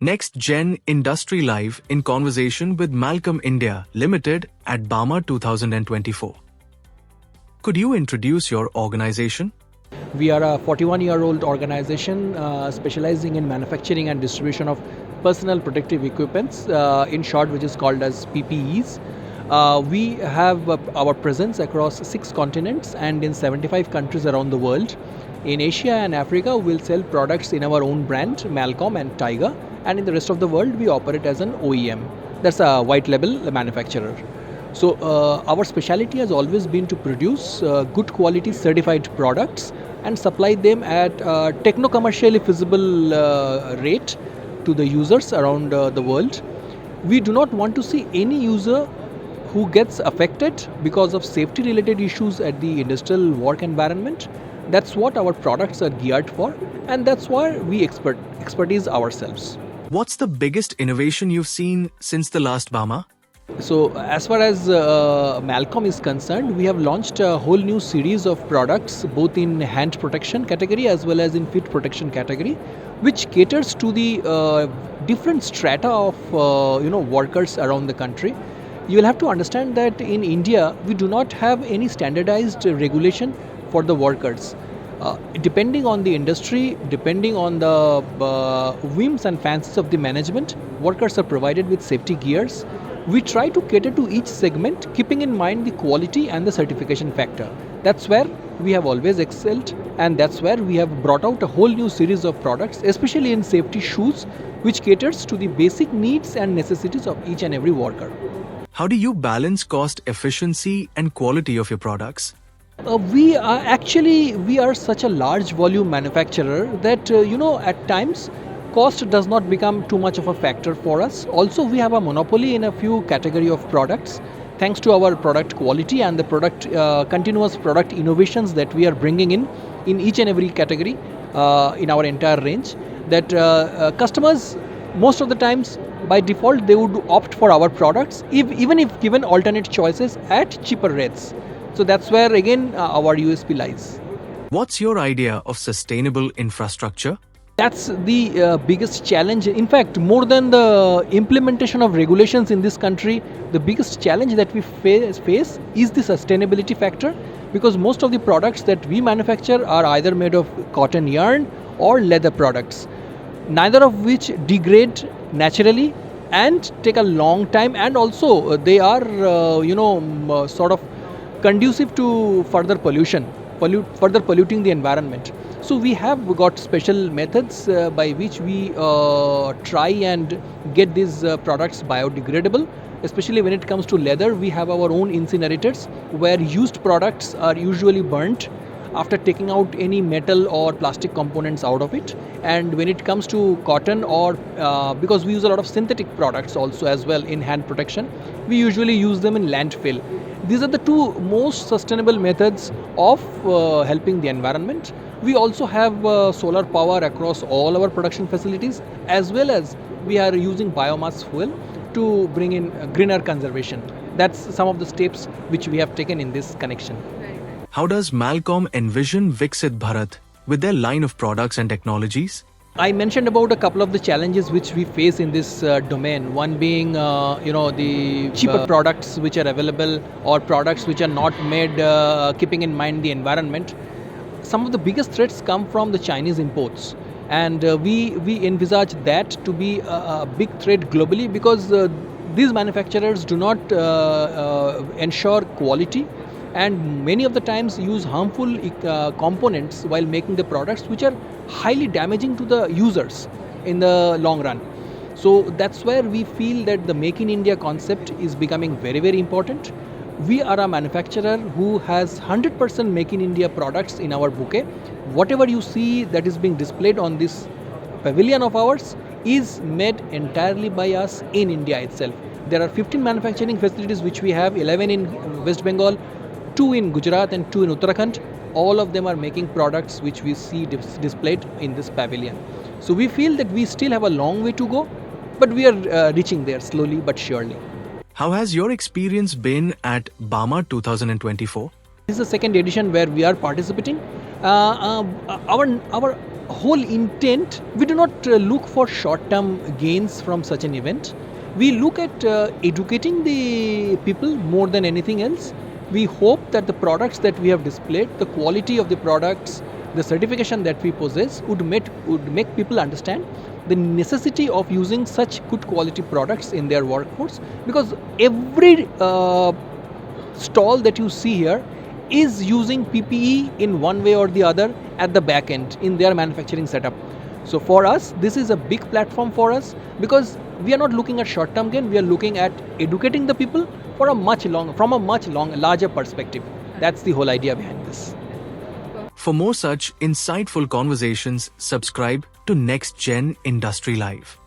Next Gen Industry Live in conversation with Mallcom India Limited at Bauma 2024. Could you introduce your organization? We are a 41-year-old organization specializing in manufacturing and distribution of personal protective equipments, in short, which is called as PPEs. We have our presence across 6 continents and in 75 countries around the world. In Asia and Africa, we'll sell products in our own brand, Mallcom and Tiger, and in the rest of the world, we operate as an OEM. That's a white label manufacturer. So our specialty has always been to produce good quality certified products and supply them at techno-commercially feasible rate to the users around the world. We do not want to see any user who gets affected because of safety related issues at the industrial work environment. That's what our products are geared for, and that's why we expertise ourselves. What's the biggest innovation you've seen since the last Bauma? So as far as Mallcom is concerned, we have launched a whole new series of products both in hand protection category as well as in feet protection category, which caters to the different strata of workers around the country. You will have to understand that in India we do not have any standardized regulation for the workers. Depending on the industry, depending on the whims and fancies of the management, workers are provided with safety gears. We try to cater to each segment, keeping in mind the quality and the certification factor. That's where we have always excelled, and that's where we have brought out a whole new series of products, especially in safety shoes, which caters to the basic needs and necessities of each and every worker. How do you balance cost efficiency and quality of your products? We are such a large volume manufacturer that at times cost does not become too much of a factor for us. Also, we have a monopoly in a few category of products thanks to our product quality and the product continuous product innovations that we are bringing in each and every category in our entire range, that customers most of the times by default they would opt for our products even if given alternate choices at cheaper rates. So that's where again our USP lies. What's your idea of sustainable infrastructure? That's the biggest challenge. In fact, more than the implementation of regulations in this country, the biggest challenge that we face is the sustainability factor, because most of the products that we manufacture are either made of cotton yarn or leather products, neither of which degrade naturally and take a long time, and also they are sort of conducive to further polluting the environment. So we have got special methods by which we try and get these products biodegradable. Especially when it comes to leather, we have our own incinerators where used products are usually burnt after taking out any metal or plastic components out of it. And when it comes to cotton, or because we use a lot of synthetic products also as well in hand protection, we usually use them in landfill. These are the two most sustainable methods of helping the environment. We also have solar power across all our production facilities, as well as we are using biomass fuel to bring in greener conservation. That's some of the steps which we have taken in this connection. How does Mallcom envision Viksit Bharat with their line of products and technologies? I mentioned about a couple of the challenges which we face in this domain. One being, the cheaper products which are available, or products which are not made keeping in mind the environment. Some of the biggest threats come from the Chinese imports, and we envisage that to be a big threat globally, because these manufacturers do not ensure quality, and many of the times use harmful components while making the products, which are highly damaging to the users in the long run. So that's where we feel that the Make in India concept is becoming very, very important. We are a manufacturer who has 100% Make in India products in our bouquet. Whatever you see that is being displayed on this pavilion of ours is made entirely by us in India itself. There are 15 manufacturing facilities which we have, 11 in West Bengal, 2 in Gujarat and 2 in Uttarakhand. All of them are making products which we see displayed in this pavilion. So we feel that we still have a long way to go, but we are reaching there slowly but surely. How has your experience been at Bauma 2024? This is the second edition where we are participating. Our whole intent, we do not look for short-term gains from such an event. We look at educating the people more than anything else. We hope that the products that we have displayed, the quality of the products, the certification that we possess would make people understand the necessity of using such good quality products in their workforce, because every stall that you see here is using PPE in one way or the other at the back end in their manufacturing setup. So for us, this is a big platform for us, because we are not looking at short-term gain. We are looking at educating the people from a much larger perspective. That's the whole idea behind this. For more such insightful conversations, subscribe to Next Gen Industry Live.